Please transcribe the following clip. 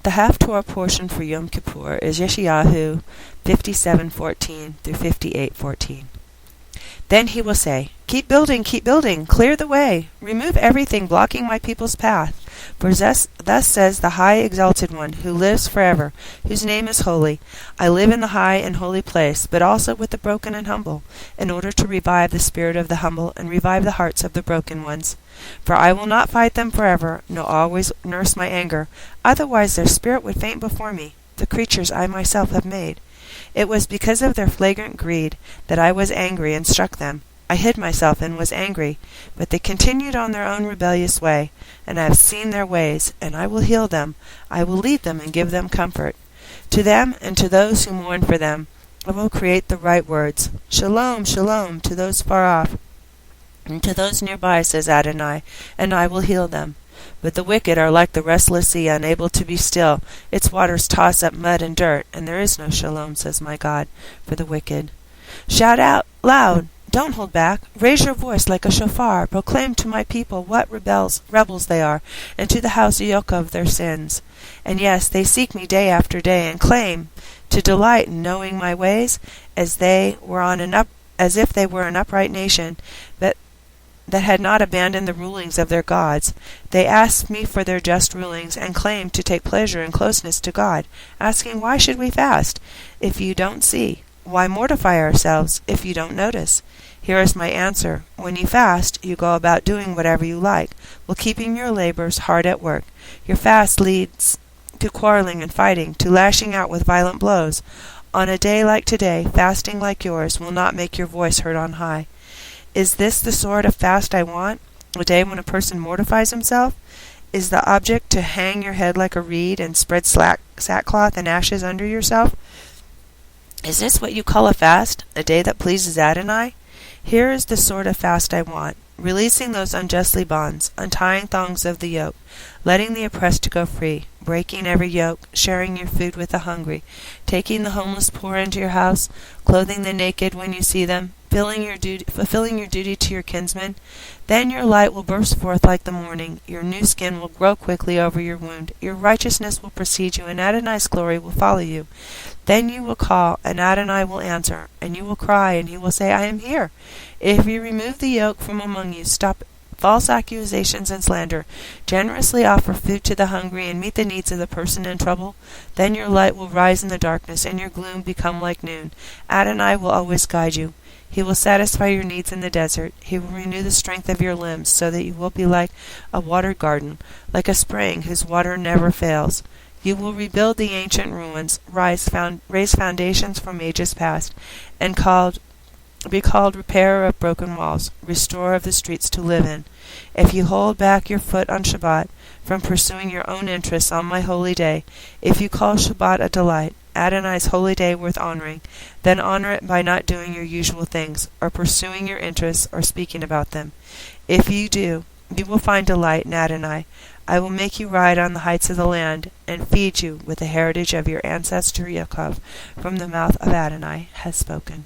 The Haftorah portion for Yom Kippur is Yeshayahu 57:14 through 58:14. Then he will say, keep building, clear the way, remove everything blocking my people's path. For thus says the high exalted one, who lives forever, whose name is holy. I live in the high and holy place, but also with the broken and humble, in order to revive the spirit of the humble and revive the hearts of the broken ones. For I will not fight them forever, nor always nurse my anger, otherwise their spirit would faint before me, the creatures I myself have made. It was because of their flagrant greed that I was angry and struck them. I hid myself and was angry, but they continued on their own rebellious way, and I have seen their ways, and I will heal them. I will lead them and give them comfort. To them and to those who mourn for them, I will create the right words. Shalom, shalom, to those far off, and to those nearby, says Adonai, and I will heal them. But the wicked are like the restless sea, unable to be still. Its waters toss up mud and dirt, and there is no shalom, says my God, for the wicked. Shout out loud! Don't hold back. Raise your voice like a shofar. Proclaim to my people what rebels they are, and to the house of Yaakov their sins. And yes, they seek me day after day, and claim to delight in knowing my ways, as if they were an upright nation, but that had not abandoned the rulings of their gods. They ask me for their just rulings, and claim to take pleasure in closeness to God, asking, why should we fast, if you don't see? Why mortify ourselves, if you don't notice? Here is my answer. When you fast, you go about doing whatever you like, while keeping your labors hard at work. Your fast leads to quarreling and fighting, to lashing out with violent blows. On a day like today, fasting like yours will not make your voice heard on high. Is this the sort of fast I want? A day when a person mortifies himself? Is the object to hang your head like a reed and spread sackcloth and ashes under yourself? Is this what you call a fast, a day that pleases Adonai? Here is the sort of fast I want, releasing those unjustly bonds, untying thongs of the yoke, letting the oppressed go free, breaking every yoke, sharing your food with the hungry, taking the homeless poor into your house, clothing the naked when you see them, fulfilling your duty to your kinsmen. Then your light will burst forth like the morning, your new skin will grow quickly over your wound, your righteousness will precede you, and Adonai's glory will follow you. Then you will call, and Adonai will answer, and you will cry, and he will say, I am here. If you remove the yoke from among you, stop false accusations and slander, generously offer food to the hungry, and meet the needs of the person in trouble, then your light will rise in the darkness, and your gloom become like noon. Adonai will always guide you. He will satisfy your needs in the desert. He will renew the strength of your limbs, so that you will be like a watered garden, like a spring whose water never fails. You will rebuild the ancient ruins, raise foundations from ages past, and be called repairer of broken walls, restorer of the streets to live in. If you hold back your foot on Shabbat from pursuing your own interests on my holy day, if you call Shabbat a delight, Adonai's holy day worth honoring, then honor it by not doing your usual things, or pursuing your interests, or speaking about them. If you do, you will find delight in Adonai. I will make you ride on the heights of the land, and feed you with the heritage of your ancestor Yaakov, from the mouth of Adonai has spoken.